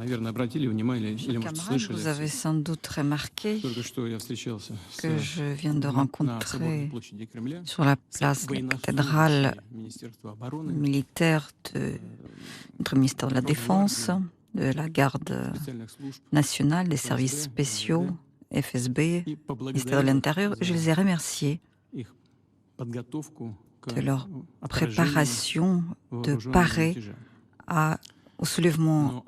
Chers camarades, vous avez sans doute remarqué que je viens de rencontrer sur la place de la cathédrale militaire du ministère de la Défense, de la Garde nationale, des services spéciaux, FSB, ministère de l'Intérieur. Je les ai remerciés de leur préparation de parer au soulèvement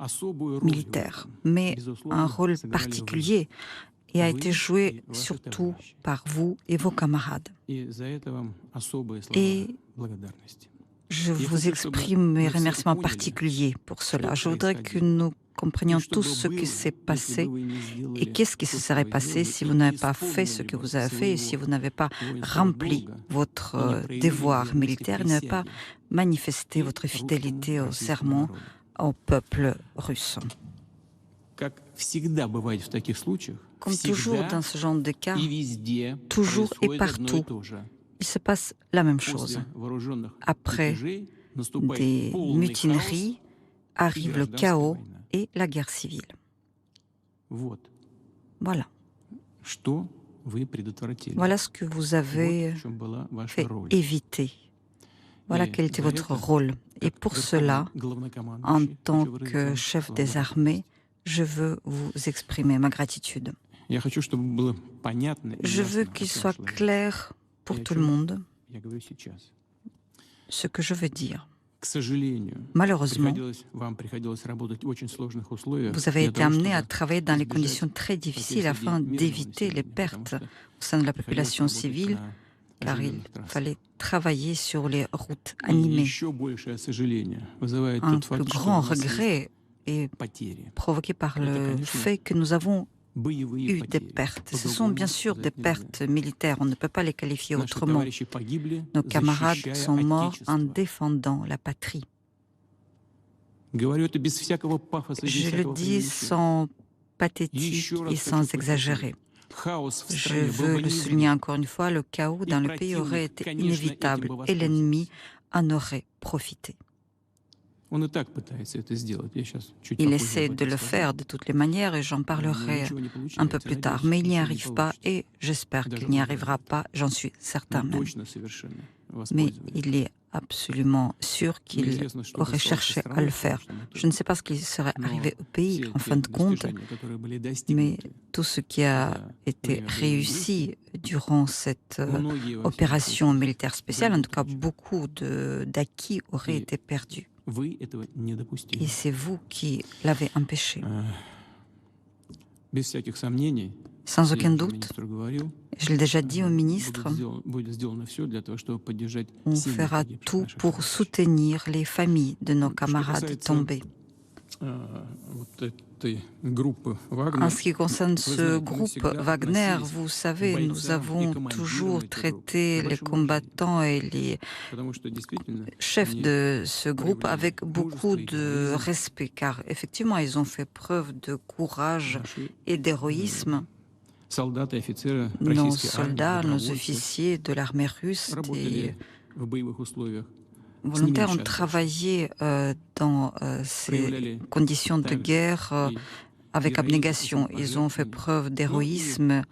militaire. Mais un rôle particulier a été joué surtout par vous et vos camarades. Et je vous exprime mes remerciements particuliers pour cela. Je voudrais que nous comprenions tous ce qui s'est passé et qu'est-ce qui se serait passé si vous n'avez pas fait ce que vous avez fait et si vous n'avez pas rempli votre devoir militaire et n'avez pas manifesté votre fidélité au serment au peuple russe. Comme toujours dans ce genre de cas, toujours et partout, il se passe la même chose. Après des mutineries, arrive le chaos et la guerre civile. Voilà. Voilà ce que vous avez fait éviter. Voilà quel était votre rôle. Et pour cela, en tant que chef des armées, je veux vous exprimer ma gratitude. Je veux qu'il soit clair pour tout le monde ce que je veux dire. Malheureusement, vous avez été amené à travailler dans des conditions très difficiles afin d'éviter les pertes au sein de la population civile, car il fallait travailler sur les routes animées. Un plus grand regret est provoqué par le fait que nous avons eu des pertes. Ce sont bien sûr des pertes militaires, on ne peut pas les qualifier autrement. Nos camarades sont morts en défendant la patrie. Je le dis sans pathétique et sans exagérer. Je veux le souligner encore une fois, le chaos dans le pays aurait été inévitable et l'ennemi en aurait profité. Il essaie de le faire de toutes les manières et j'en parlerai un peu plus tard. Mais il n'y arrive pas et j'espère qu'il n'y arrivera pas, j'en suis certain même. Mais il est absolument sûr qu'il aurait cherché à le faire. Je ne sais pas ce qui serait arrivé au pays en fin de compte, mais tout ce qui a été réussi durant cette opération militaire spéciale, en tout cas beaucoup d'acquis auraient été perdus. Et c'est vous qui l'avez empêché. Sans aucun doute, je l'ai déjà dit au ministre, on fera tout pour soutenir les familles de nos camarades tombés. En ce qui concerne ce groupe Wagner, vous savez, nous avons toujours traité les combattants et les chefs de ce groupe avec beaucoup de respect, car effectivement, ils ont fait preuve de courage et d'héroïsme. Nos soldats, nos officiers de l'armée russe, des volontaires ont travaillé dans ces conditions de guerre avec abnégation. Ils ont fait preuve d'héroïsme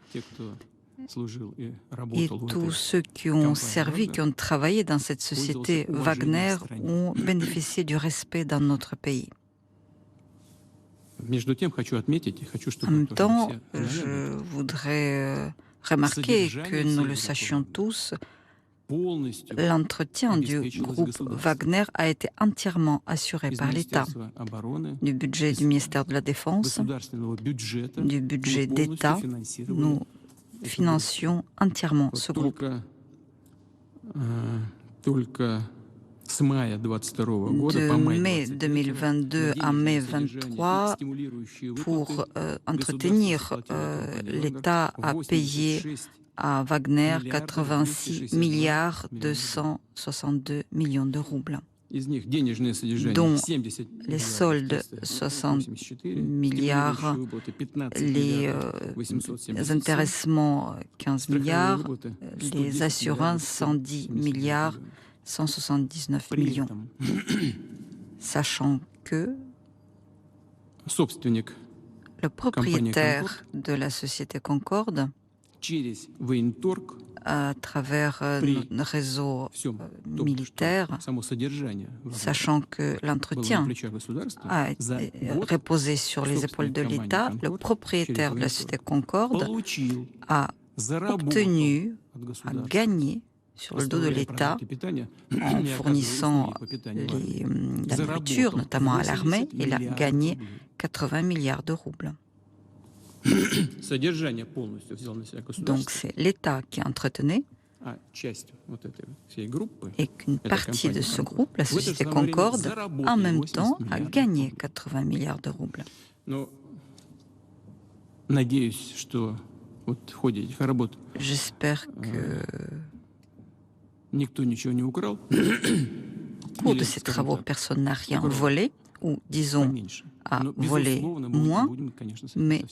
et tous ceux qui ont servi, qui ont travaillé dans cette société Wagner ont bénéficié du respect dans notre pays. En même temps, je voudrais remarquer que nous le sachions tous, l'entretien du groupe Wagner a été entièrement assuré par l'État, du budget du ministère de la Défense, du budget d'État. Nous financions entièrement ce groupe. De mai 2022 à mai 2023, pour entretenir l'État a payé à Wagner 86 milliards 262 millions de roubles, dont les soldes 60 milliards, les intéressements 15 milliards, les assurances 110 milliards 179 millions. Sachant que Le propriétaire de la société Concorde, à travers notre réseau militaire, sachant que l'entretien a reposé sur les épaules de l'État, le propriétaire de la société Concorde a obtenu, a gagné sur le dos de l'État en fournissant la nourriture, notamment à l'armée. Il a gagné 80 milliards de roubles. Donc c'est l'État qui entretenait et qu'une partie de ce groupe, la société Concorde, en même temps a gagné 80 milliards de roubles. J'espère que au cours de ces travaux, personne n'a rien volé, ou disons a volé moins, mais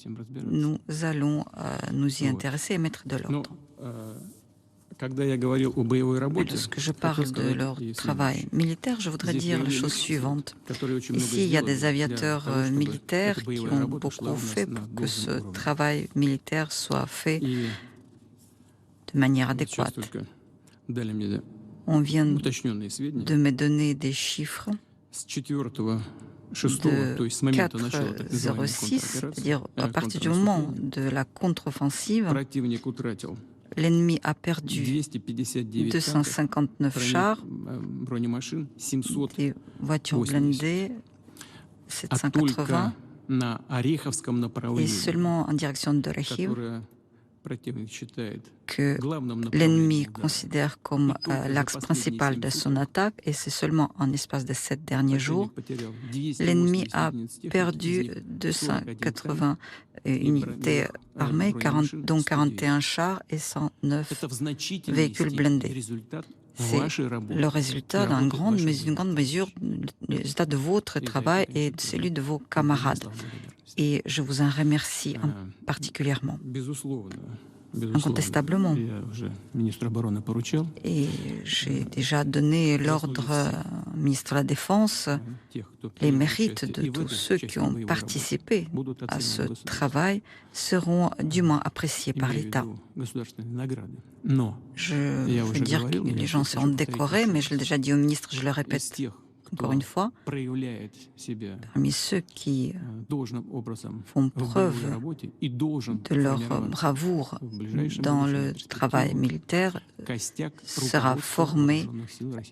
nous allons nous y intéresser et mettre de l'ordre. Lorsque je parle de leur travail militaire, je voudrais dire la chose suivante. Ici, il y a des aviateurs militaires qui ont beaucoup fait pour que ce travail militaire soit fait de manière adéquate. On vient de me donner des chiffres de 4,06, c'est-à-dire à partir du moment de la contre-offensive, l'ennemi a perdu 259 chars, des voitures blindées, 780, et seulement en direction de Rechiv, que l'ennemi considère comme l'axe principal de son attaque, et c'est seulement en espace de 7 derniers jours, l'ennemi a perdu 280 unités armées, dont 41 chars et 109 véhicules blindés. C'est le résultat d'une grande mesure, le résultat de votre travail et de celui de vos camarades. Et je vous en remercie particulièrement. Incontestablement. Et j'ai déjà donné l'ordre au ministre de la Défense. Les mérites de tous ceux qui ont participé à ce travail seront dûment appréciés par l'État. Je veux dire que les gens seront décorés, mais je l'ai déjà dit au ministre, je le répète encore une fois, parmi ceux qui font preuve de leur bravoure dans le travail militaire sera formée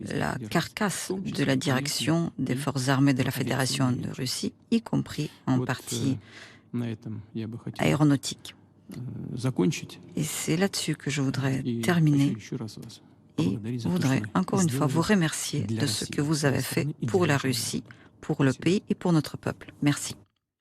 la carcasse de la direction des forces armées de la Fédération de Russie, y compris en partie aéronautique. Et c'est là-dessus que je voudrais terminer. Et je voudrais encore une fois vous remercier de ce que vous avez fait pour la Russie, pour le pays et pour notre peuple. Merci.